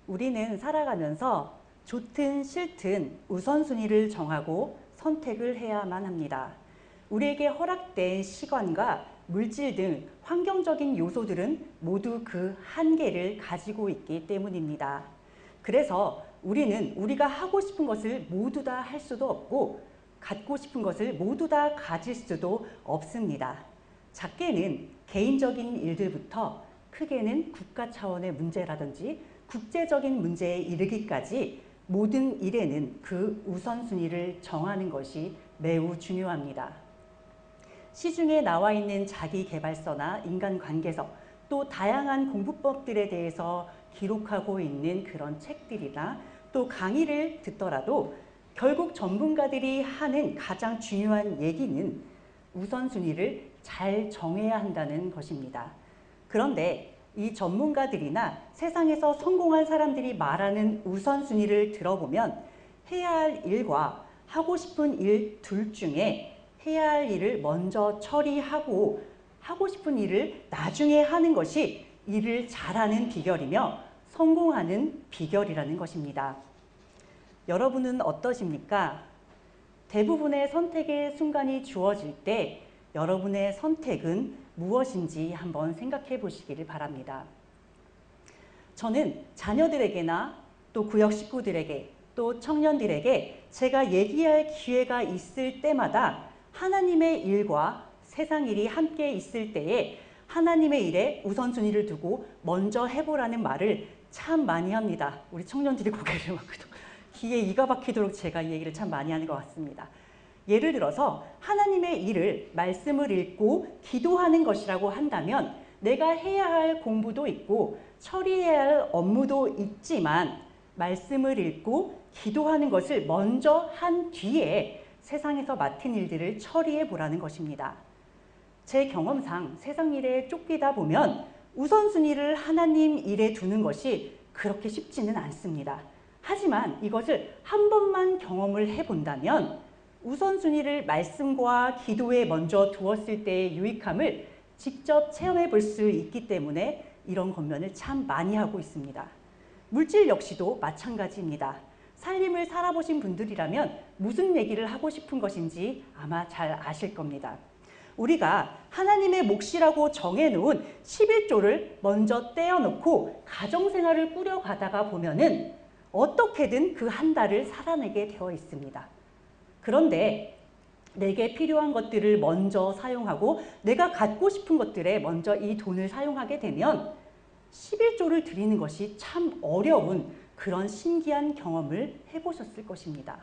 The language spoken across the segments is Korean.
우리는 살아가면서 좋든 싫든 우선순위를 정하고 선택을 해야만 합니다. 우리에게 허락된 시간과 물질 등 환경적인 요소들은 모두 그 한계를 가지고 있기 때문입니다. 그래서 우리는 우리가 하고 싶은 것을 모두 다 할 수도 없고 갖고 싶은 것을 모두 다 가질 수도 없습니다. 작게는 개인적인 일들부터 크게는 국가 차원의 문제라든지 국제적인 문제에 이르기까지 모든 일에는 그 우선순위를 정하는 것이 매우 중요합니다. 시중에 나와 있는 자기계발서나 인간관계서, 또 다양한 공부법들에 대해서 기록하고 있는 그런 책들이나 또 강의를 듣더라도 결국 전문가들이 하는 가장 중요한 얘기는 우선순위를 잘 정해야 한다는 것입니다. 그런데 이 전문가들이나 세상에서 성공한 사람들이 말하는 우선순위를 들어보면 해야 할 일과 하고 싶은 일 둘 중에 해야 할 일을 먼저 처리하고 하고 싶은 일을 나중에 하는 것이 일을 잘하는 비결이며 성공하는 비결이라는 것입니다. 여러분은 어떠십니까? 대부분의 선택의 순간이 주어질 때 여러분의 선택은 무엇인지 한번 생각해 보시기를 바랍니다. 저는 자녀들에게나 또 구역 식구들에게 또 청년들에게 제가 얘기할 기회가 있을 때마다 하나님의 일과 세상 일이 함께 있을 때에 하나님의 일에 우선순위를 두고 먼저 해보라는 말을 참 많이 합니다. 우리 청년들이 고개를 막 귀에 이가 박히도록 제가 이 얘기를 참 많이 하는 것 같습니다. 예를 들어서 하나님의 일을 말씀을 읽고 기도하는 것이라고 한다면 내가 해야 할 공부도 있고 처리해야 할 업무도 있지만 말씀을 읽고 기도하는 것을 먼저 한 뒤에 세상에서 맡은 일들을 처리해 보라는 것입니다. 제 경험상 세상 일에 쫓기다 보면 우선순위를 하나님 일에 두는 것이 그렇게 쉽지는 않습니다. 하지만 이것을 한 번만 경험을 해본다면 우선순위를 말씀과 기도에 먼저 두었을 때의 유익함을 직접 체험해 볼 수 있기 때문에 이런 권면을 참 많이 하고 있습니다. 물질 역시도 마찬가지입니다. 살림을 살아보신 분들이라면 무슨 얘기를 하고 싶은 것인지 아마 잘 아실 겁니다. 우리가 하나님의 몫이라고 정해놓은 11조를 먼저 떼어놓고 가정생활을 꾸려가다가 보면은 어떻게든 그 한 달을 살아내게 되어 있습니다. 그런데 내게 필요한 것들을 먼저 사용하고 내가 갖고 싶은 것들에 먼저 이 돈을 사용하게 되면 11조를 드리는 것이 참 어려운 그런 신기한 경험을 해보셨을 것입니다.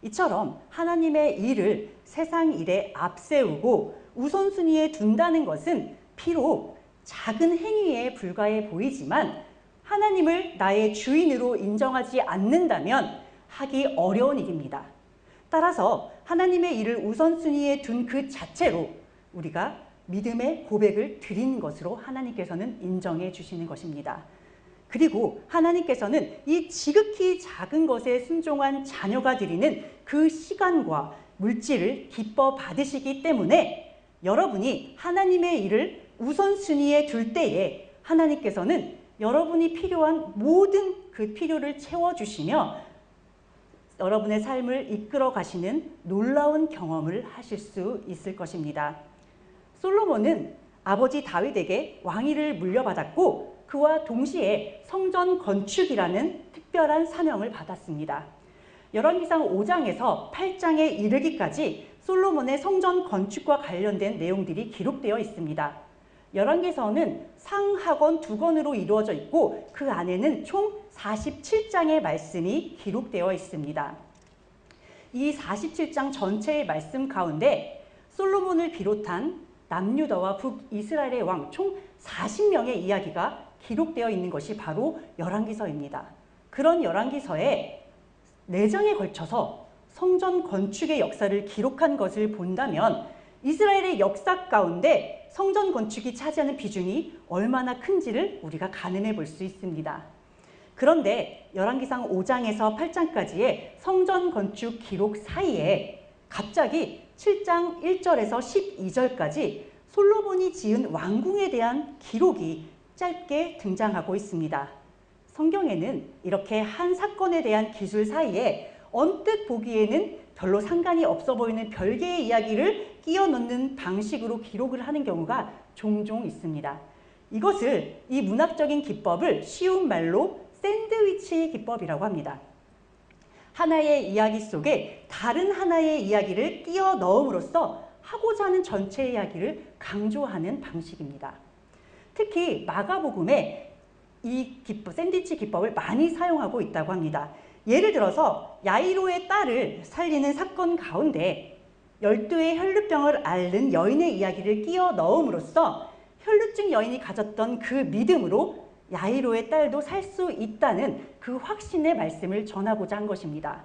이처럼 하나님의 일을 세상 일에 앞세우고 우선순위에 둔다는 것은 비록 작은 행위에 불과해 보이지만 하나님을 나의 주인으로 인정하지 않는다면 하기 어려운 일입니다. 따라서 하나님의 일을 우선순위에 둔 그 자체로 우리가 믿음의 고백을 드리는 것으로 하나님께서는 인정해 주시는 것입니다. 그리고 하나님께서는 이 지극히 작은 것에 순종한 자녀가 드리는 그 시간과 물질을 기뻐 받으시기 때문에 여러분이 하나님의 일을 우선순위에 둘 때에 하나님께서는 여러분이 필요한 모든 그 필요를 채워주시며 여러분의 삶을 이끌어 가시는 놀라운 경험을 하실 수 있을 것입니다. 솔로몬은 아버지 다윗에게 왕위를 물려받았고 그와 동시에 성전 건축이라는 특별한 사명을 받았습니다. 열왕기상 5장에서 8장에 이르기까지 솔로몬의 성전 건축과 관련된 내용들이 기록되어 있습니다. 열왕기서는 상하권 2권으로 이루어져 있고 그 안에는 총 47장의 말씀이 기록되어 있습니다. 이 47장 전체의 말씀 가운데 솔로몬을 비롯한 남유다와 북이스라엘의 왕 총 40명의 이야기가 기록되어 있는 것이 바로 열왕기서입니다. 그런 열왕기서에 4장에 걸쳐서 성전 건축의 역사를 기록한 것을 본다면 이스라엘의 역사 가운데 성전 건축이 차지하는 비중이 얼마나 큰지를 우리가 가늠해 볼 수 있습니다. 그런데 열왕기상 5장에서 8장까지의 성전 건축 기록 사이에 갑자기 7장 1절에서 12절까지 솔로몬이 지은 왕궁에 대한 기록이 짧게 등장하고 있습니다. 성경에는 이렇게 한 사건에 대한 기술 사이에 언뜻 보기에는 별로 상관이 없어 보이는 별개의 이야기를 끼워 넣는 방식으로 기록을 하는 경우가 종종 있습니다. 이 문학적인 기법을 쉬운 말로 샌드위치 기법이라고 합니다. 하나의 이야기 속에 다른 하나의 이야기를 끼워 넣음으로써 하고자 하는 전체 이야기를 강조하는 방식입니다. 특히 마가복음에 이 샌드위치 기법을 많이 사용하고 있다고 합니다. 예를 들어서 야이로의 딸을 살리는 사건 가운데 12의 혈루병을 앓는 여인의 이야기를 끼워 넣음으로써 혈루증 여인이 가졌던 그 믿음으로 야이로의 딸도 살 수 있다는 그 확신의 말씀을 전하고자 한 것입니다.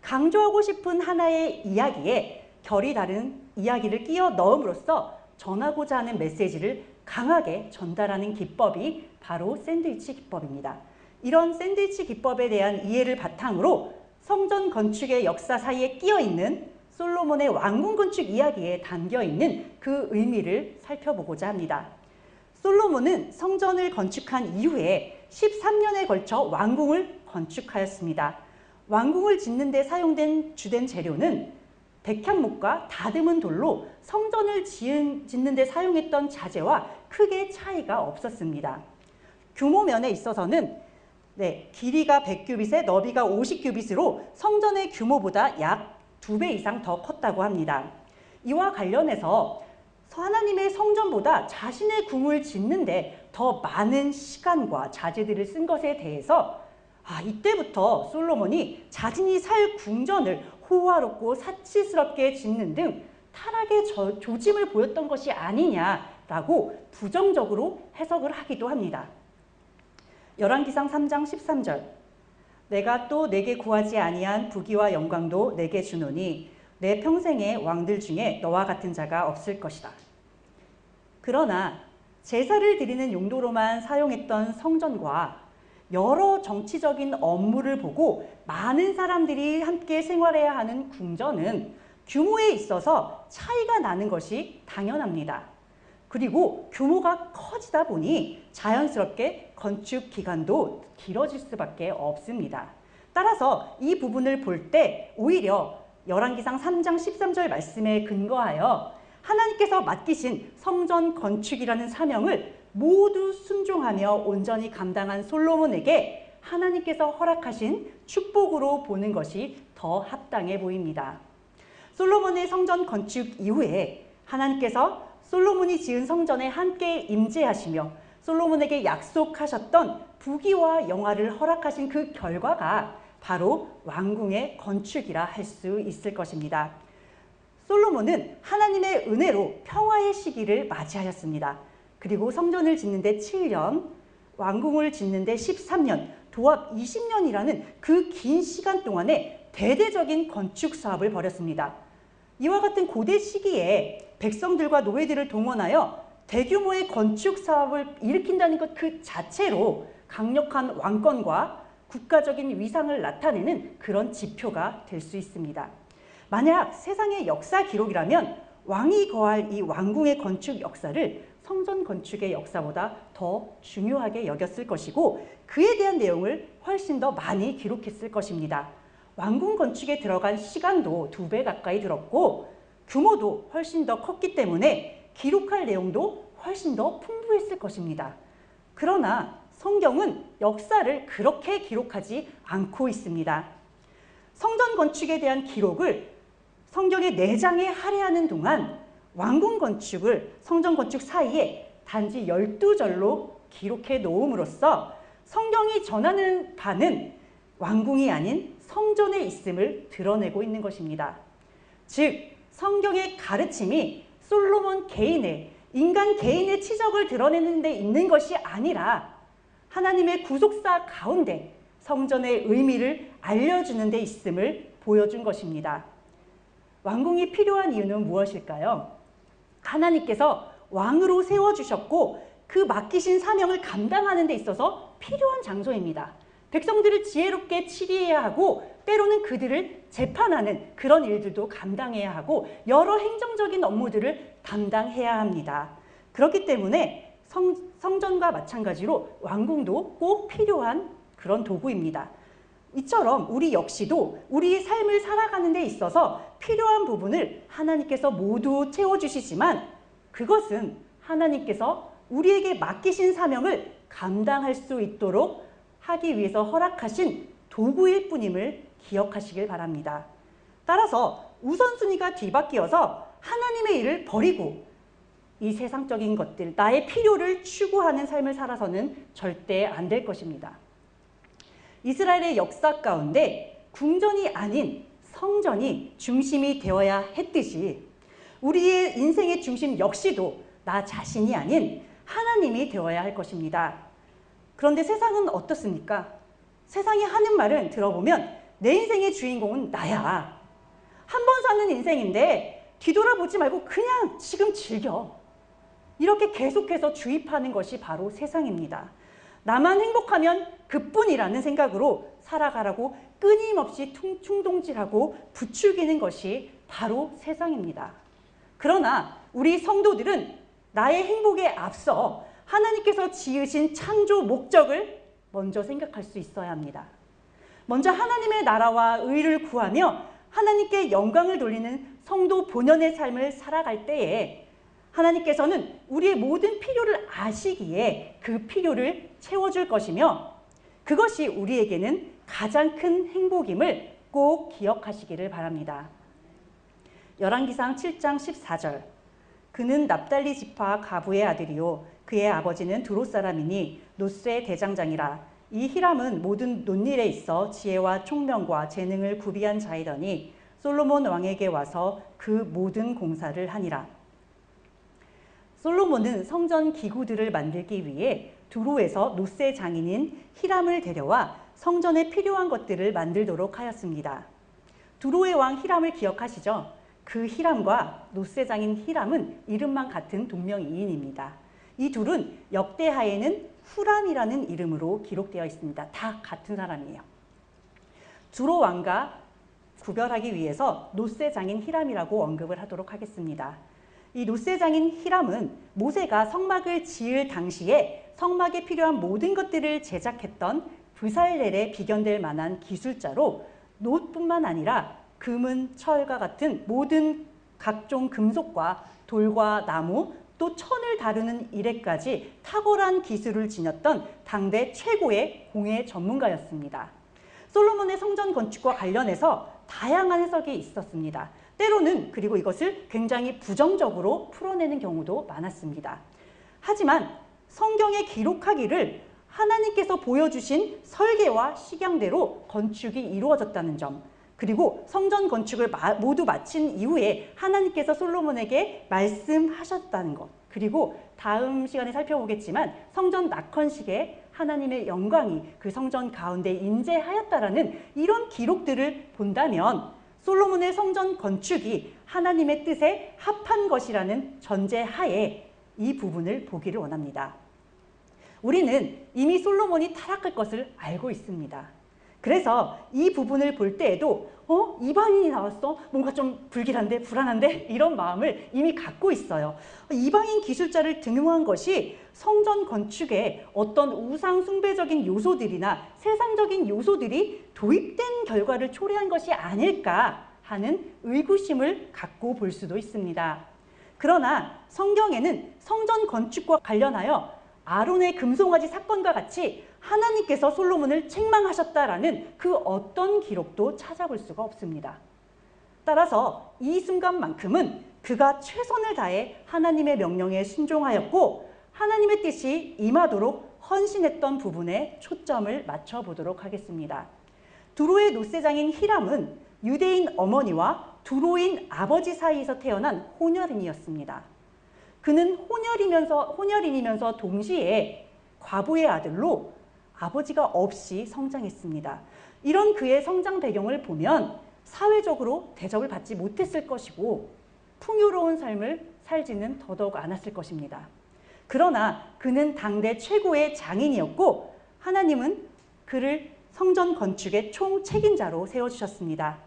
강조하고 싶은 하나의 이야기에 결이 다른 이야기를 끼워 넣음으로써 전하고자 하는 메시지를 강하게 전달하는 기법이 바로 샌드위치 기법입니다. 이런 샌드위치 기법에 대한 이해를 바탕으로 성전 건축의 역사 사이에 끼어 있는 솔로몬의 왕궁 건축 이야기에 담겨 있는 그 의미를 살펴보고자 합니다. 솔로몬은 성전을 건축한 이후에 13년에 걸쳐 왕궁을 건축하였습니다. 왕궁을 짓는 데 사용된 주된 재료는 백향목과 다듬은 돌로 성전을 짓는 데 사용했던 자재와 크게 차이가 없었습니다. 규모면에 있어서는 길이가 100규빗에 너비가 50규빗으로 성전의 규모보다 약 2배 이상 더 컸다고 합니다. 이와 관련해서 하나님의 성전보다 자신의 궁을 짓는데 더 많은 시간과 자재들을 쓴 것에 대해서 이때부터 솔로몬이 자신이 살 궁전을 호화롭고 사치스럽게 짓는 등 타락의 조짐을 보였던 것이 아니냐라고 부정적으로 해석을 하기도 합니다. 열왕기상 3장 13절 내가 또 내게 구하지 아니한 부귀와 영광도 내게 주노니 내 평생의 왕들 중에 너와 같은 자가 없을 것이다. 그러나 제사를 드리는 용도로만 사용했던 성전과 여러 정치적인 업무를 보고 많은 사람들이 함께 생활해야 하는 궁전은 규모에 있어서 차이가 나는 것이 당연합니다. 그리고 규모가 커지다 보니 자연스럽게 건축 기간도 길어질 수밖에 없습니다. 따라서 이 부분을 볼 때 오히려 열왕기상 3장 13절 말씀에 근거하여 하나님께서 맡기신 성전 건축이라는 사명을 모두 순종하며 온전히 감당한 솔로몬에게 하나님께서 허락하신 축복으로 보는 것이 더 합당해 보입니다. 솔로몬의 성전 건축 이후에 하나님께서 솔로몬이 지은 성전에 함께 임재하시며 솔로몬에게 약속하셨던 부귀와 영화를 허락하신 그 결과가 바로 왕궁의 건축이라 할 수 있을 것입니다. 솔로몬은 하나님의 은혜로 평화의 시기를 맞이하였습니다. 그리고 성전을 짓는데 7년, 왕궁을 짓는데 13년, 도합 20년이라는 그 긴 시간 동안에 대대적인 건축 사업을 벌였습니다. 이와 같은 고대 시기에 백성들과 노예들을 동원하여 대규모의 건축 사업을 일으킨다는 것 그 자체로 강력한 왕권과 국가적인 위상을 나타내는 그런 지표가 될 수 있습니다. 만약 세상의 역사 기록이라면 왕이 거할 이 왕궁의 건축 역사를 성전 건축의 역사보다 더 중요하게 여겼을 것이고 그에 대한 내용을 훨씬 더 많이 기록했을 것입니다. 왕궁 건축에 들어간 시간도 2배 가까이 들었고 규모도 훨씬 더 컸기 때문에 기록할 내용도 훨씬 더 풍부했을 것입니다. 그러나 성경은 역사를 그렇게 기록하지 않고 있습니다. 성전 건축에 대한 기록을 성경의 4장에 할애하는 동안 왕궁 건축을 성전 건축 사이에 단지 12절로 기록해 놓음으로써 성경이 전하는 바는 왕궁이 아닌 성전에 있음을 드러내고 있는 것입니다. 즉 성경의 가르침이 솔로몬 개인의 인간 개인의 치적을 드러내는 데 있는 것이 아니라 하나님의 구속사 가운데 성전의 의미를 알려주는 데 있음을 보여준 것입니다. 왕궁이 필요한 이유는 무엇일까요? 하나님께서 왕으로 세워주셨고 그 맡기신 사명을 감당하는 데 있어서 필요한 장소입니다. 백성들을 지혜롭게 치리해야 하고 때로는 그들을 재판하는 그런 일들도 감당해야 하고 여러 행정적인 업무들을 담당해야 합니다. 그렇기 때문에 성전과 마찬가지로 왕궁도 꼭 필요한 그런 도구입니다. 이처럼 우리 역시도 우리의 삶을 살아가는 데 있어서 필요한 부분을 하나님께서 모두 채워주시지만 그것은 하나님께서 우리에게 맡기신 사명을 감당할 수 있도록 하기 위해서 허락하신 도구일 뿐임을 기억하시길 바랍니다. 따라서 우선순위가 뒤바뀌어서 하나님의 일을 버리고 이 세상적인 것들, 나의 필요를 추구하는 삶을 살아서는 절대 안 될 것입니다. 이스라엘의 역사 가운데 궁전이 아닌 성전이 중심이 되어야 했듯이 우리의 인생의 중심 역시도 나 자신이 아닌 하나님이 되어야 할 것입니다. 그런데 세상은 어떻습니까? 세상이 하는 말은 들어보면 내 인생의 주인공은 나야. 한 번 사는 인생인데 뒤돌아보지 말고 그냥 지금 즐겨. 이렇게 계속해서 주입하는 것이 바로 세상입니다. 나만 행복하면 그뿐이라는 생각으로 살아가라고 끊임없이 충동질하고 부추기는 것이 바로 세상입니다. 그러나 우리 성도들은 나의 행복에 앞서 하나님께서 지으신 창조 목적을 먼저 생각할 수 있어야 합니다. 먼저 하나님의 나라와 의를 구하며 하나님께 영광을 돌리는 성도 본연의 삶을 살아갈 때에 하나님께서는 우리의 모든 필요를 아시기에 그 필요를 채워줄 것이며 그것이 우리에게는 가장 큰 행복임을 꼭 기억하시기를 바랍니다. 열왕기상 7장 14절 그는 납달리 지파 가부의 아들이요 그의 아버지는 두로 사람이니 노스의 대장장이라. 이 히람은 모든 논일에 있어 지혜와 총명과 재능을 구비한 자이더니 솔로몬 왕에게 와서 그 모든 공사를 하니라. 솔로몬은 성전 기구들을 만들기 위해 두로에서 노스의 장인인 히람을 데려와 성전에 필요한 것들을 만들도록 하였습니다. 두로의 왕 히람을 기억하시죠? 그 히람과 노스의 장인 히람은 이름만 같은 동명이인입니다. 이 둘은 역대하에는 후람이라는 이름으로 기록되어 있습니다. 다 같은 사람이에요. 두로 왕과 구별하기 위해서 노스의 장인 히람이라고 언급을 하도록 하겠습니다. 이 노스의 장인 히람은 모세가 성막을 지을 당시에 성막에 필요한 모든 것들을 제작했던 브살렐에 비견될 만한 기술자로 놋뿐만 아니라 금은 철과 같은 모든 각종 금속과 돌과 나무 또 천을 다루는 일에까지 탁월한 기술을 지녔던 당대 최고의 공예 전문가였습니다. 솔로몬의 성전 건축과 관련해서 다양한 해석이 있었습니다. 때로는 그리고 이것을 굉장히 부정적으로 풀어내는 경우도 많았습니다. 하지만 성경에 기록하기를 하나님께서 보여주신 설계와 식양대로 건축이 이루어졌다는 점, 그리고 성전 건축을 모두 마친 이후에 하나님께서 솔로몬에게 말씀하셨다는 것, 그리고 다음 시간에 살펴보겠지만 성전 낙헌식에 하나님의 영광이 그 성전 가운데 임재하였다라는 이런 기록들을 본다면 솔로몬의 성전 건축이 하나님의 뜻에 합한 것이라는 전제하에 이 부분을 보기를 원합니다. 우리는 이미 솔로몬이 타락할 것을 알고 있습니다. 그래서 이 부분을 볼 때에도 이방인이 나왔어? 뭔가 좀 불길한데? 불안한데? 이런 마음을 이미 갖고 있어요. 이방인 기술자를 등용한 것이 성전 건축에 어떤 우상 숭배적인 요소들이나 세상적인 요소들이 도입된 결과를 초래한 것이 아닐까 하는 의구심을 갖고 볼 수도 있습니다. 그러나 성경에는 성전 건축과 관련하여 아론의 금송아지 사건과 같이 하나님께서 솔로몬을 책망하셨다라는 그 어떤 기록도 찾아볼 수가 없습니다. 따라서 이 순간만큼은 그가 최선을 다해 하나님의 명령에 순종하였고 하나님의 뜻이 임하도록 헌신했던 부분에 초점을 맞춰보도록 하겠습니다. 두로의 노세장인 히람은 유대인 어머니와 두로인 아버지 사이에서 태어난 혼혈인이었습니다. 그는 혼혈인이면서 동시에 과부의 아들로 아버지가 없이 성장했습니다. 이런 그의 성장 배경을 보면 사회적으로 대접을 받지 못했을 것이고 풍요로운 삶을 살지는 더더욱 않았을 것입니다. 그러나 그는 당대 최고의 장인이었고 하나님은 그를 성전 건축의 총책임자로 세워주셨습니다.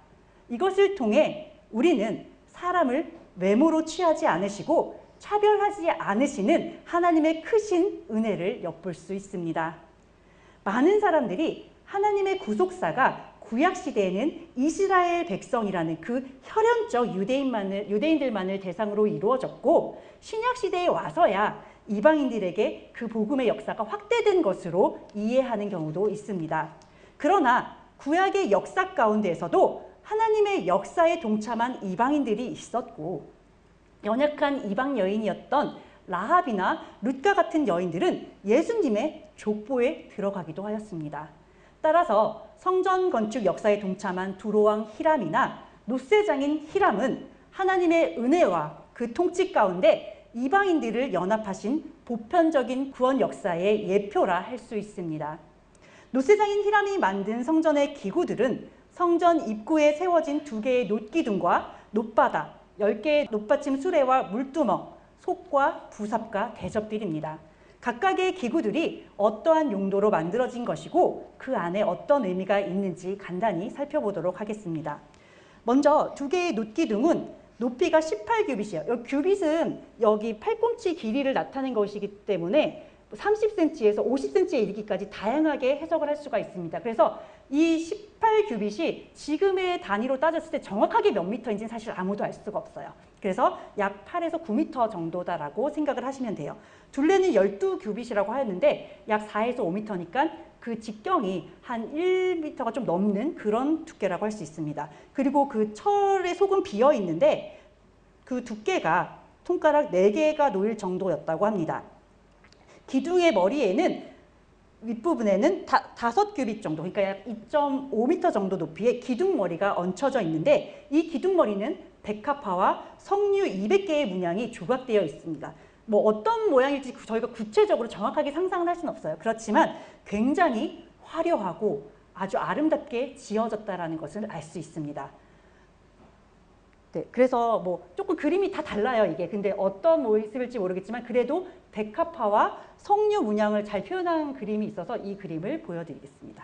이것을 통해 우리는 사람을 외모로 취하지 않으시고 차별하지 않으시는 하나님의 크신 은혜를 엿볼 수 있습니다. 많은 사람들이 하나님의 구속사가 구약시대에는 이스라엘 백성이라는 그 혈연적 유대인들만을 대상으로 이루어졌고, 신약시대에 와서야 이방인들에게 그 복음의 역사가 확대된 것으로 이해하는 경우도 있습니다. 그러나 구약의 역사 가운데에서도 하나님의 역사에 동참한 이방인들이 있었고, 연약한 이방 여인이었던 라합이나 룻과 같은 여인들은 예수님의 족보에 들어가기도 하였습니다. 따라서 성전 건축 역사에 동참한 두로왕 히람이나 노세장인 히람은 하나님의 은혜와 그 통치 가운데 이방인들을 연합하신 보편적인 구원 역사의 예표라 할 수 있습니다. 노세장인 히람이 만든 성전의 기구들은 성전 입구에 세워진 2개의 놋기둥과 놋바다, 10개의 놋받침 수레와 물두멍, 속과 부삽과 대접들입니다. 각각의 기구들이 어떠한 용도로 만들어진 것이고 그 안에 어떤 의미가 있는지 간단히 살펴보도록 하겠습니다. 먼저 2개의 놋기둥은 높이가 18규빗이에요. 규빗은 여기 팔꿈치 길이를 나타낸 것이기 때문에 30cm에서 50cm에 이르기까지 다양하게 해석을 할 수가 있습니다. 그래서 이 18규빗이 지금의 단위로 따졌을 때 정확하게 몇 미터인지는 사실 아무도 알 수가 없어요. 그래서 약 8에서 9m 정도다라고 생각을 하시면 돼요. 둘레는 12규빗이라고 하였는데 약 4에서 5m니까 그 직경이 한 1m가 좀 넘는 그런 두께라고 할 수 있습니다. 그리고 그 철에 속은 비어 있는데 그 두께가 손가락 4개가 놓일 정도였다고 합니다. 기둥의 머리에는 윗부분에는 5규빗 정도, 그러니까 약 2.5m 정도 높이의 기둥머리가 얹혀져 있는데 이 기둥머리는 백합화와 석류 200개의 문양이 조각되어 있습니다. 뭐 어떤 모양일지 저희가 구체적으로 정확하게 상상을 할 수는 없어요. 그렇지만 굉장히 화려하고 아주 아름답게 지어졌다는 것을 알 수 있습니다. 네, 그래서 뭐 조금 그림이 다 달라요, 이게. 근데 어떤 모습일지 모르겠지만 그래도 백합화와 석류 문양을 잘 표현한 그림이 있어서 이 그림을 보여드리겠습니다.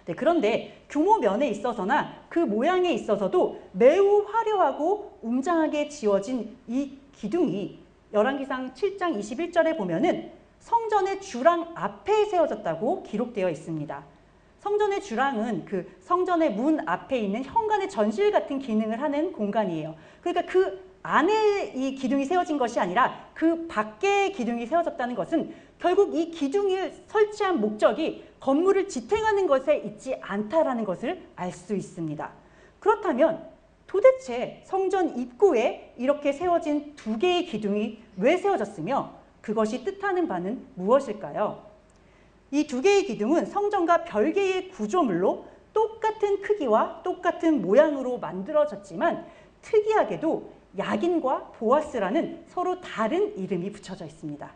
네, 그런데 규모 면에 있어서나 그 모양에 있어서도 매우 화려하고 웅장하게 지어진 이 기둥이 열왕기상 7장 21절에 보면은 성전의 주랑 앞에 세워졌다고 기록되어 있습니다. 성전의 주랑은 그 성전의 문 앞에 있는 현관의 전실 같은 기능을 하는 공간이에요. 그러니까 그 안에 이 기둥이 세워진 것이 아니라 그 밖에 기둥이 세워졌다는 것은 결국 이 기둥을 설치한 목적이 건물을 지탱하는 것에 있지 않다라는 것을 알 수 있습니다. 그렇다면 도대체 성전 입구에 이렇게 세워진 2개의 기둥이 왜 세워졌으며 그것이 뜻하는 바는 무엇일까요? 이 2개의 기둥은 성전과 별개의 구조물로 똑같은 크기와 똑같은 모양으로 만들어졌지만 특이하게도 야긴과 보아스라는 서로 다른 이름이 붙여져 있습니다.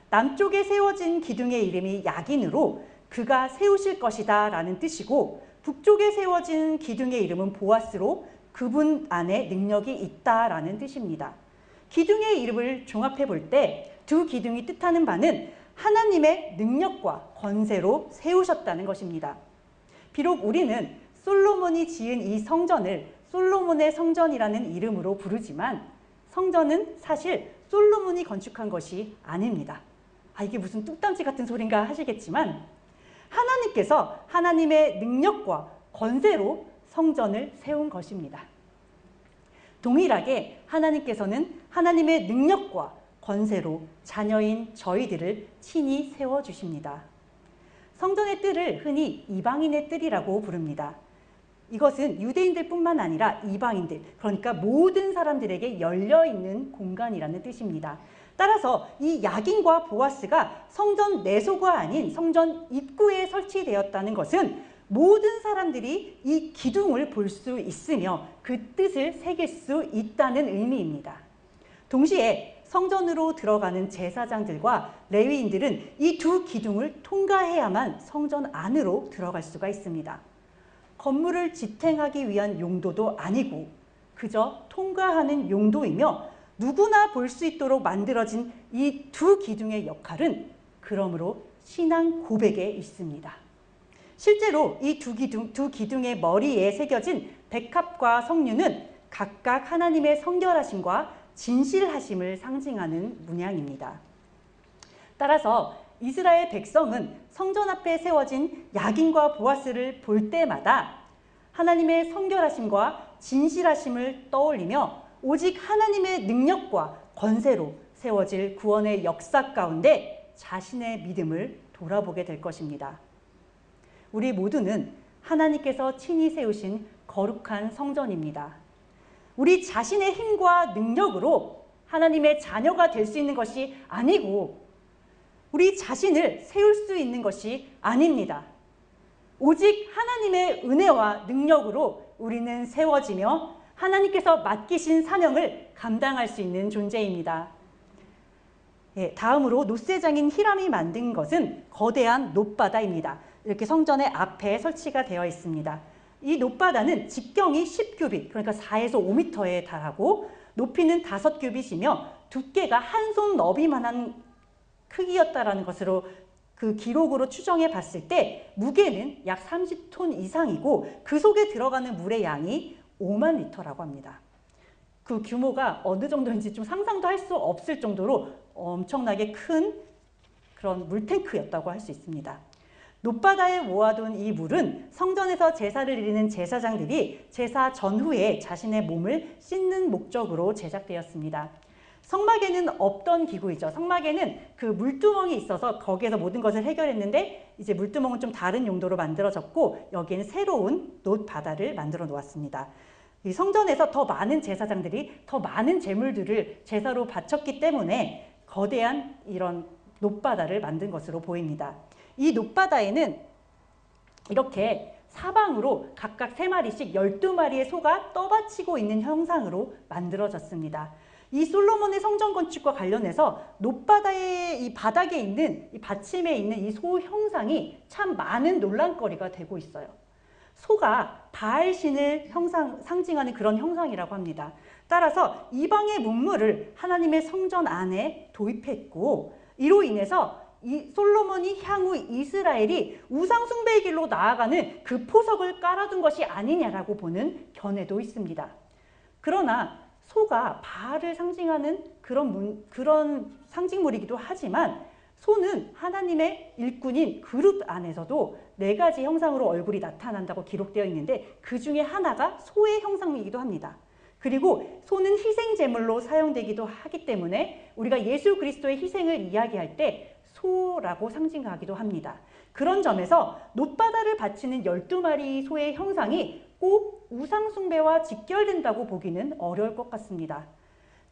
남쪽에 세워진 기둥의 이름이 야긴으로 그가 세우실 것이다 라는 뜻이고, 북쪽에 세워진 기둥의 이름은 보아스로 그분 안에 능력이 있다라는 뜻입니다. 기둥의 이름을 종합해 볼 때 2 기둥이 뜻하는 바는 하나님의 능력과 권세로 세우셨다는 것입니다. 비록 우리는 솔로몬이 지은 이 성전을 솔로몬의 성전이라는 이름으로 부르지만 성전은 사실 솔로몬이 건축한 것이 아닙니다. 이게 무슨 뚝딱지 같은 소린가 하시겠지만 하나님께서 하나님의 능력과 권세로 성전을 세운 것입니다. 동일하게 하나님께서는 하나님의 능력과 권세로 자녀인 저희들을 친히 세워주십니다. 성전의 뜰을 흔히 이방인의 뜰이라고 부릅니다. 이것은 유대인들뿐만 아니라 이방인들, 그러니까 모든 사람들에게 열려있는 공간이라는 뜻입니다. 따라서 이 야긴과 보아스가 성전 내소가 아닌 성전 입구에 설치되었다는 것은 모든 사람들이 이 기둥을 볼 수 있으며 그 뜻을 새길 수 있다는 의미입니다. 동시에 성전으로 들어가는 제사장들과 레위인들은 이 2 기둥을 통과해야만 성전 안으로 들어갈 수가 있습니다. 건물을 지탱하기 위한 용도도 아니고 그저 통과하는 용도이며 누구나 볼 수 있도록 만들어진 이 2 기둥의 역할은 그러므로 신앙 고백에 있습니다. 실제로 이 2 기둥의 머리에 새겨진 백합과 석류는 각각 하나님의 성결하심과 진실하심을 상징하는 문양입니다. 따라서 이스라엘 백성은 성전 앞에 세워진 야긴과 보아스를 볼 때마다 하나님의 성결하심과 진실하심을 떠올리며 오직 하나님의 능력과 권세로 세워질 구원의 역사 가운데 자신의 믿음을 돌아보게 될 것입니다. 우리 모두는 하나님께서 친히 세우신 거룩한 성전입니다. 우리 자신의 힘과 능력으로 하나님의 자녀가 될 수 있는 것이 아니고 우리 자신을 세울 수 있는 것이 아닙니다. 오직 하나님의 은혜와 능력으로 우리는 세워지며 하나님께서 맡기신 사명을 감당할 수 있는 존재입니다. 다음으로 놋세장인 히람이 만든 것은 거대한 놋바다입니다. 이렇게 성전의 앞에 설치가 되어 있습니다. 이 놋바다는 직경이 10규빗, 그러니까 4에서 5m에 달하고 높이는 5규빗이며 두께가 한 손 너비만한 크기였다라는 것으로 그 기록으로 추정해 봤을 때 무게는 약 30톤 이상이고 그 속에 들어가는 물의 양이 5만 리터라고 합니다. 그 규모가 어느 정도인지 좀 상상도 할 수 없을 정도로 엄청나게 큰 그런 물탱크였다고 할 수 있습니다. 놋바다에 모아둔 이 물은 성전에서 제사를 드리는 제사장들이 제사 전후에 자신의 몸을 씻는 목적으로 제작되었습니다. 성막에는 없던 기구이죠. 성막에는 그 물두멍이 있어서 거기에서 모든 것을 해결했는데 이제 물두멍은 좀 다른 용도로 만들어졌고 여기에는 새로운 놋바다를 만들어 놓았습니다. 이 성전에서 더 많은 제사장들이 더 많은 제물들을 제사로 바쳤기 때문에 거대한 이런 놋바다를 만든 것으로 보입니다. 이 놋바다에는 이렇게 사방으로 각각 3마리씩 12마리의 소가 떠받치고 있는 형상으로 만들어졌습니다. 이 솔로몬의 성전 건축과 관련해서 놋바다의 이 바닥에 있는 이 받침에 있는 이 소 형상이 참 많은 논란거리가 되고 있어요. 소가 바알신을 상징하는 그런 형상이라고 합니다. 따라서 이방의 문물을 하나님의 성전 안에 도입했고 이로 인해서 이 솔로몬이 향후 이스라엘이 우상숭배의 길로 나아가는 그 포석을 깔아둔 것이 아니냐라고 보는 견해도 있습니다. 그러나 소가 바알을 상징하는 그런 상징물이기도 하지만 소는 하나님의 일꾼인 그룹 안에서도 4가지 형상으로 얼굴이 나타난다고 기록되어 있는데 그 중에 하나가 소의 형상이기도 합니다. 그리고 소는 희생제물로 사용되기도 하기 때문에 우리가 예수 그리스도의 희생을 이야기할 때 소라고 상징하기도 합니다. 그런 점에서 놋바다를 바치는 12마리 소의 형상이 꼭 우상숭배와 직결된다고 보기는 어려울 것 같습니다.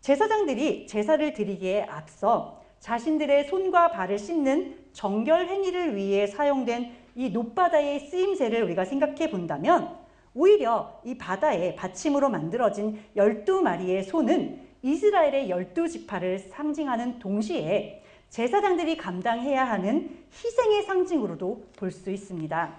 제사장들이 제사를 드리기에 앞서 자신들의 손과 발을 씻는 정결 행위를 위해 사용된 이 놋바다의 쓰임새를 우리가 생각해 본다면 오히려 이 바다의 받침으로 만들어진 12마리의 소는 이스라엘의 12지파를 상징하는 동시에 제사장들이 감당해야 하는 희생의 상징으로도 볼 수 있습니다.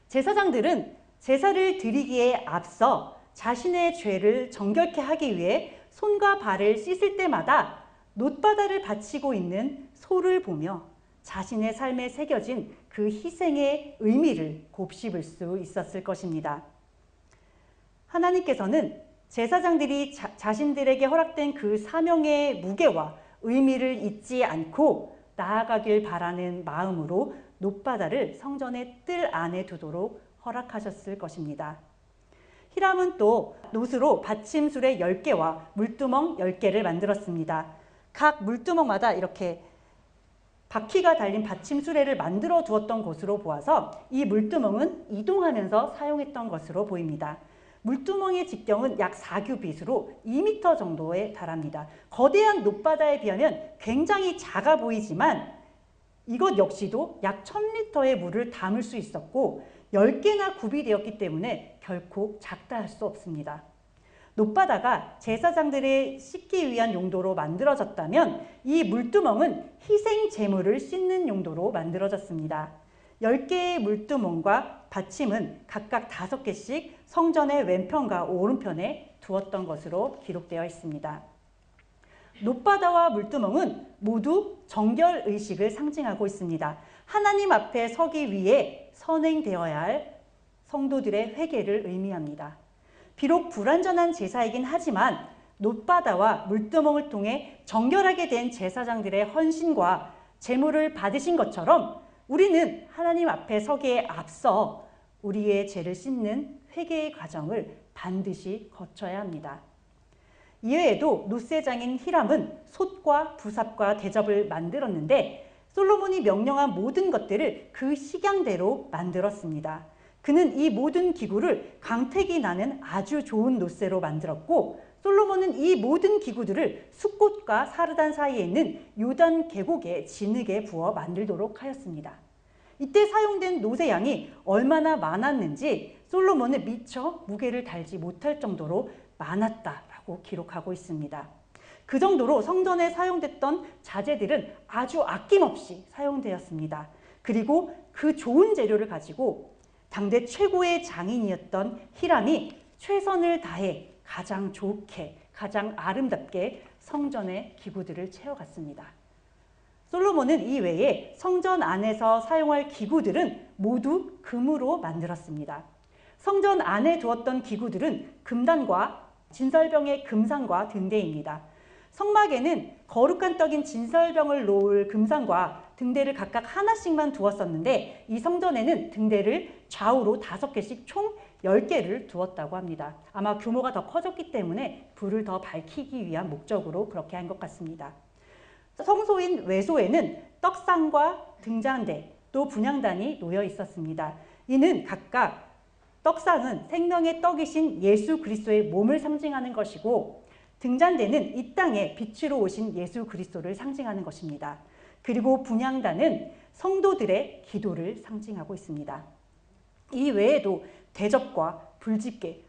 제사장들은 제사를 드리기에 앞서 자신의 죄를 정결케 하기 위해 손과 발을 씻을 때마다 놋바다를 바치고 있는 소를 보며 자신의 삶에 새겨진 그 희생의 의미를 곱씹을 수 있었을 것입니다. 하나님께서는 제사장들이 자신들에게 허락된 그 사명의 무게와 의미를 잊지 않고 나아가길 바라는 마음으로 놋바다를 성전의 뜰 안에 두도록 허락하셨을 것입니다. 히람은 또 놋으로 받침술의 10개와 물두멍 10개를 만들었습니다. 각 물두멍마다 이렇게 바퀴가 달린 받침수레를 만들어 두었던 것으로 보아서 이 물두멍은 이동하면서 사용했던 것으로 보입니다. 물두멍의 직경은 약 4규빗으로 2m 정도에 달합니다. 거대한 놋바다에 비하면 굉장히 작아 보이지만 이것 역시도 약 1000리터의 물을 담을 수 있었고 10개나 굽이 되었기 때문에 결코 작다 할 수 없습니다. 놋바다가 제사장들의 씻기 위한 용도로 만들어졌다면 이 물두멍은 희생 제물을 씻는 용도로 만들어졌습니다. 10개의 물두멍과 받침은 각각 5개씩 성전의 왼편과 오른편에 두었던 것으로 기록되어 있습니다. 놋바다와 물두멍은 모두 정결의식을 상징하고 있습니다. 하나님 앞에 서기 위해 선행되어야 할 성도들의 회개를 의미합니다. 비록 불완전한 제사이긴 하지만 놋바다와 물두멍을 통해 정결하게 된 제사장들의 헌신과 제물을 받으신 것처럼 우리는 하나님 앞에 서기에 앞서 우리의 죄를 씻는 회개의 과정을 반드시 거쳐야 합니다. 이외에도 노쇠장인 히람은 솥과 부삽과 대접을 만들었는데 솔로몬이 명령한 모든 것들을 그 식양대로 만들었습니다. 그는 이 모든 기구를 광택이 나는 아주 좋은 노쇠로 만들었고 솔로몬은 이 모든 기구들을 숫꽃과 사르단 사이에 있는 요단 계곡의 진흙에 부어 만들도록 하였습니다. 이때 사용된 노새 양이 얼마나 많았는지 솔로몬은 미처 무게를 달지 못할 정도로 많았다라고 기록하고 있습니다. 그 정도로 성전에 사용됐던 자재들은 아주 아낌없이 사용되었습니다. 그리고 그 좋은 재료를 가지고 당대 최고의 장인이었던 히람이 최선을 다해 가장 좋게, 가장 아름답게 성전의 기구들을 채워갔습니다. 솔로몬은 이외에 성전 안에서 사용할 기구들은 모두 금으로 만들었습니다. 성전 안에 두었던 기구들은 금단과 진설병의 금상과 등대입니다. 성막에는 거룩한 떡인 진설병을 놓을 금상과 등대를 각각 하나씩만 두었었는데 이 성전에는 등대를 좌우로 5개씩 총 10개를 두었다고 합니다. 아마 규모가 더 커졌기 때문에 불을 더 밝히기 위한 목적으로 그렇게 한 것 같습니다. 성소인 외소에는 떡상과 등잔대 또 분향단이 놓여 있었습니다. 이는 각각 떡상은 생명의 떡이신 예수 그리스도의 몸을 상징하는 것이고 등잔대는 이 땅에 빛으로 오신 예수 그리스도를 상징하는 것입니다. 그리고 분향단은 성도들의 기도를 상징하고 있습니다. 이 외에도 대접과 불집게,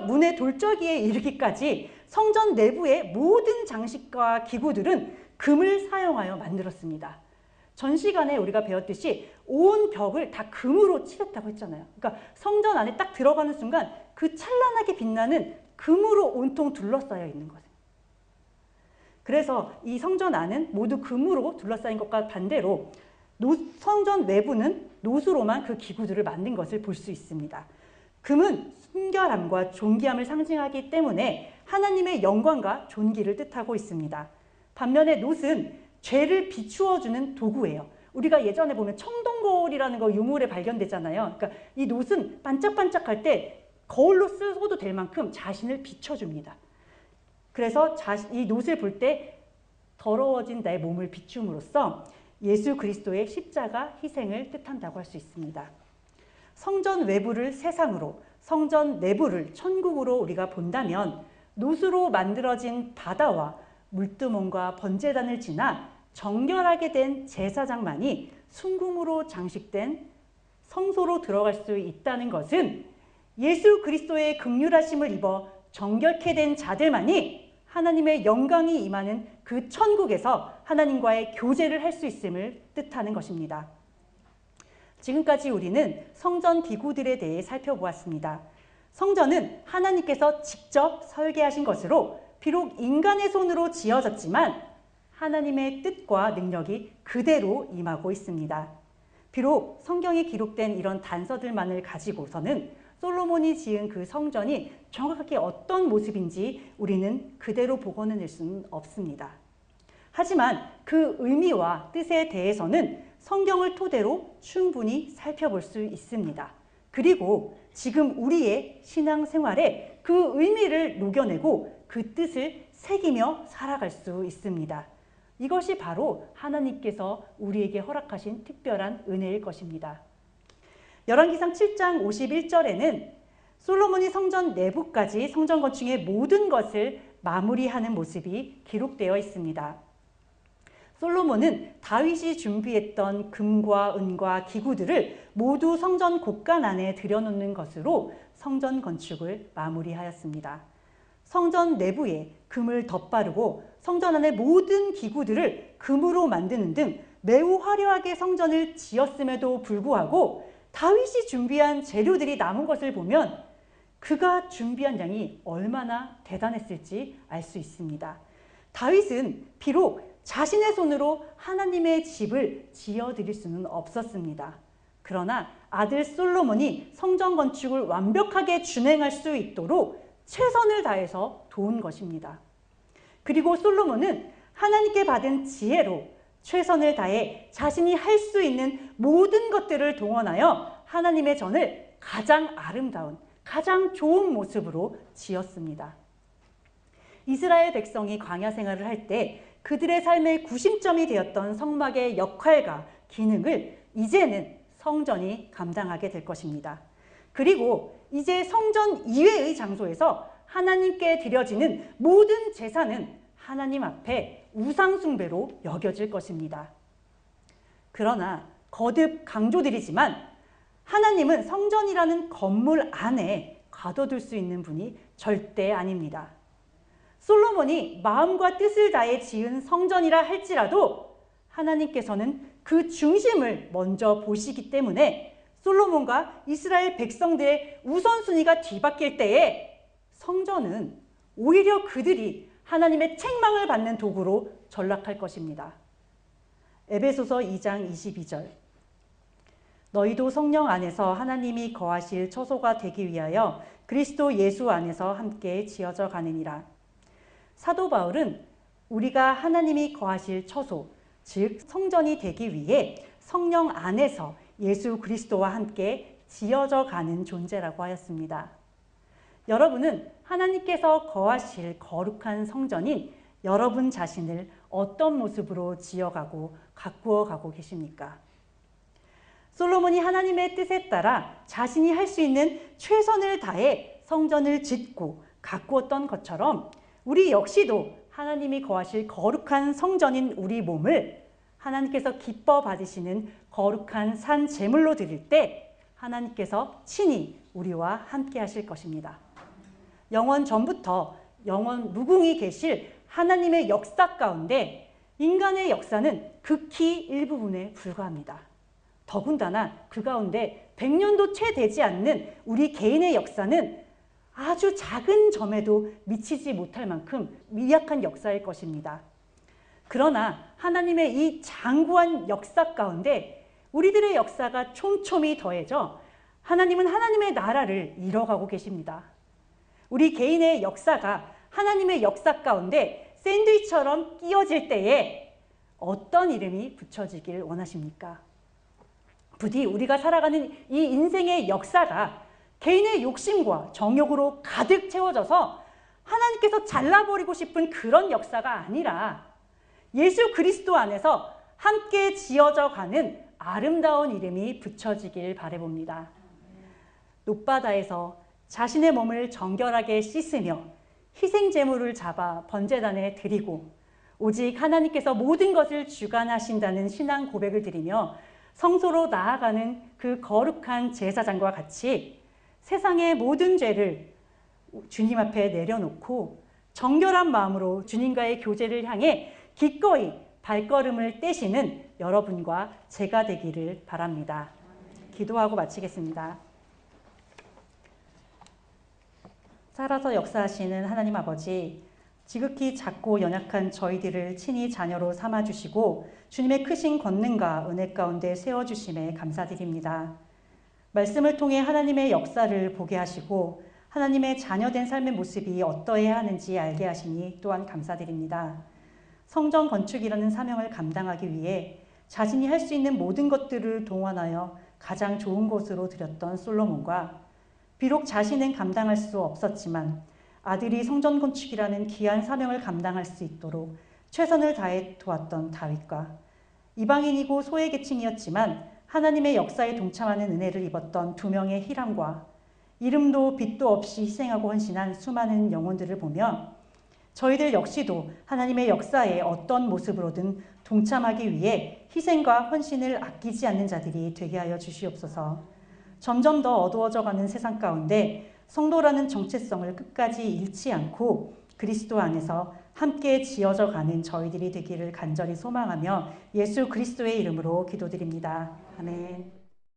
문의 돌적이에 이르기까지 성전 내부의 모든 장식과 기구들은 금을 사용하여 만들었습니다. 전 시간에 우리가 배웠듯이 온 벽을 다 금으로 칠했다고 했잖아요. 그러니까 성전 안에 딱 들어가는 순간 그 찬란하게 빛나는 금으로 온통 둘러싸여 있는 거예요. 그래서 이 성전 안은 모두 금으로 둘러싸인 것과 반대로 성전 외부는 노수로만 그 기구들을 만든 것을 볼 수 있습니다. 금은 순결함과 존귀함을 상징하기 때문에 하나님의 영광과 존귀를 뜻하고 있습니다. 반면에 놋은 죄를 비추어주는 도구예요. 우리가 예전에 보면 청동거울이라는 거 유물에 발견되잖아요. 그러니까 이 놋은 반짝반짝할 때 거울로 쓰고도 될 만큼 자신을 비춰줍니다. 그래서 이 놋을 볼 때 더러워진 나의 몸을 비춤으로써 예수 그리스도의 십자가 희생을 뜻한다고 할 수 있습니다. 성전 외부를 세상으로, 성전 내부를 천국으로 우리가 본다면 놋으로 만들어진 바다와 물두멍과 번제단을 지나 정결하게 된 제사장만이 순금으로 장식된 성소로 들어갈 수 있다는 것은 예수 그리스도의 긍휼하심을 입어 정결케 된 자들만이 하나님의 영광이 임하는 그 천국에서 하나님과의 교제를 할 수 있음을 뜻하는 것입니다. 지금까지 우리는 성전 기구들에 대해 살펴보았습니다. 성전은 하나님께서 직접 설계하신 것으로 비록 인간의 손으로 지어졌지만 하나님의 뜻과 능력이 그대로 임하고 있습니다. 비록 성경에 기록된 이런 단서들만을 가지고서는 솔로몬이 지은 그 성전이 정확하게 어떤 모습인지 우리는 그대로 복원해낼 수는 없습니다. 하지만 그 의미와 뜻에 대해서는 성경을 토대로 충분히 살펴볼 수 있습니다. 그리고 지금 우리의 신앙생활에 그 의미를 녹여내고 그 뜻을 새기며 살아갈 수 있습니다. 이것이 바로 하나님께서 우리에게 허락하신 특별한 은혜일 것입니다. 열왕기상 7장 51절에는 솔로몬이 성전 내부까지 성전 건축의 모든 것을 마무리하는 모습이 기록되어 있습니다. 솔로몬은 다윗이 준비했던 금과 은과 기구들을 모두 성전 곳간 안에 들여놓는 것으로 성전 건축을 마무리하였습니다. 성전 내부에 금을 덧바르고 성전 안의 모든 기구들을 금으로 만드는 등 매우 화려하게 성전을 지었음에도 불구하고 다윗이 준비한 재료들이 남은 것을 보면 그가 준비한 양이 얼마나 대단했을지 알 수 있습니다. 다윗은 비록 자신의 손으로 하나님의 집을 지어드릴 수는 없었습니다. 그러나 아들 솔로몬이 성전 건축을 완벽하게 준행할 수 있도록 최선을 다해서 도운 것입니다. 그리고 솔로몬은 하나님께 받은 지혜로 최선을 다해 자신이 할 수 있는 모든 것들을 동원하여 하나님의 전을 가장 아름다운, 가장 좋은 모습으로 지었습니다. 이스라엘 백성이 광야 생활을 할 때 그들의 삶의 구심점이 되었던 성막의 역할과 기능을 이제는 성전이 감당하게 될 것입니다. 그리고 이제 성전 이외의 장소에서 하나님께 드려지는 모든 제사는 하나님 앞에 우상 숭배로 여겨질 것입니다. 그러나 거듭 강조드리지만 하나님은 성전이라는 건물 안에 가둬둘 수 있는 분이 절대 아닙니다. 솔로몬이 마음과 뜻을 다해 지은 성전이라 할지라도 하나님께서는 그 중심을 먼저 보시기 때문에 솔로몬과 이스라엘 백성들의 우선순위가 뒤바뀔 때에 성전은 오히려 그들이 하나님의 책망을 받는 도구로 전락할 것입니다. 에베소서 2장 22절 너희도 성령 안에서 하나님이 거하실 처소가 되기 위하여 그리스도 예수 안에서 함께 지어져 가느니라. 사도 바울은 우리가 하나님이 거하실 처소, 즉 성전이 되기 위해 성령 안에서 예수 그리스도와 함께 지어져 가는 존재라고 하였습니다. 여러분은 하나님께서 거하실 거룩한 성전인 여러분 자신을 어떤 모습으로 지어가고 가꾸어 가고 계십니까? 솔로몬이 하나님의 뜻에 따라 자신이 할 수 있는 최선을 다해 성전을 짓고 가꾸었던 것처럼 우리 역시도 하나님이 거하실 거룩한 성전인 우리 몸을 하나님께서 기뻐 받으시는 거룩한 산 제물로 드릴 때 하나님께서 친히 우리와 함께 하실 것입니다. 영원 전부터 영원 무궁히 계실 하나님의 역사 가운데 인간의 역사는 극히 일부분에 불과합니다. 더군다나 그 가운데 100년도 채 되지 않는 우리 개인의 역사는 아주 작은 점에도 미치지 못할 만큼 미약한 역사일 것입니다. 그러나 하나님의 이 장구한 역사 가운데 우리들의 역사가 촘촘히 더해져 하나님은 하나님의 나라를 이뤄가고 계십니다. 우리 개인의 역사가 하나님의 역사 가운데 샌드위치처럼 끼어질 때에 어떤 이름이 붙여지길 원하십니까? 부디 우리가 살아가는 이 인생의 역사가 개인의 욕심과 정욕으로 가득 채워져서 하나님께서 잘라버리고 싶은 그런 역사가 아니라 예수 그리스도 안에서 함께 지어져 가는 아름다운 이름이 붙여지길 바라봅니다. 놋바다에서 자신의 몸을 정결하게 씻으며 희생제물을 잡아 번제단에 드리고 오직 하나님께서 모든 것을 주관하신다는 신앙 고백을 드리며 성소로 나아가는 그 거룩한 제사장과 같이 세상의 모든 죄를 주님 앞에 내려놓고 정결한 마음으로 주님과의 교제를 향해 기꺼이 발걸음을 떼시는 여러분과 제가 되기를 바랍니다. 기도하고 마치겠습니다. 살아서 역사하시는 하나님 아버지, 지극히 작고 연약한 저희들을 친히 자녀로 삼아주시고 주님의 크신 권능과 은혜 가운데 세워주심에 감사드립니다. 말씀을 통해 하나님의 역사를 보게 하시고 하나님의 자녀된 삶의 모습이 어떠해야 하는지 알게 하시니 또한 감사드립니다. 성전 건축이라는 사명을 감당하기 위해 자신이 할 수 있는 모든 것들을 동원하여 가장 좋은 곳으로 드렸던 솔로몬과 비록 자신은 감당할 수 없었지만 아들이 성전 건축이라는 귀한 사명을 감당할 수 있도록 최선을 다해 도왔던 다윗과 이방인이고 소외계층이었지만 하나님의 역사에 동참하는 은혜를 입었던 두 명의 희람과 이름도 빛도 없이 희생하고 헌신한 수많은 영혼들을 보며 저희들 역시도 하나님의 역사에 어떤 모습으로든 동참하기 위해 희생과 헌신을 아끼지 않는 자들이 되게 하여 주시옵소서. 점점 더 어두워져가는 세상 가운데 성도라는 정체성을 끝까지 잃지 않고 그리스도 안에서 함께 지어져 가는 저희들이 되기를 간절히 소망하며 예수 그리스도의 이름으로 기도드립니다. 아멘.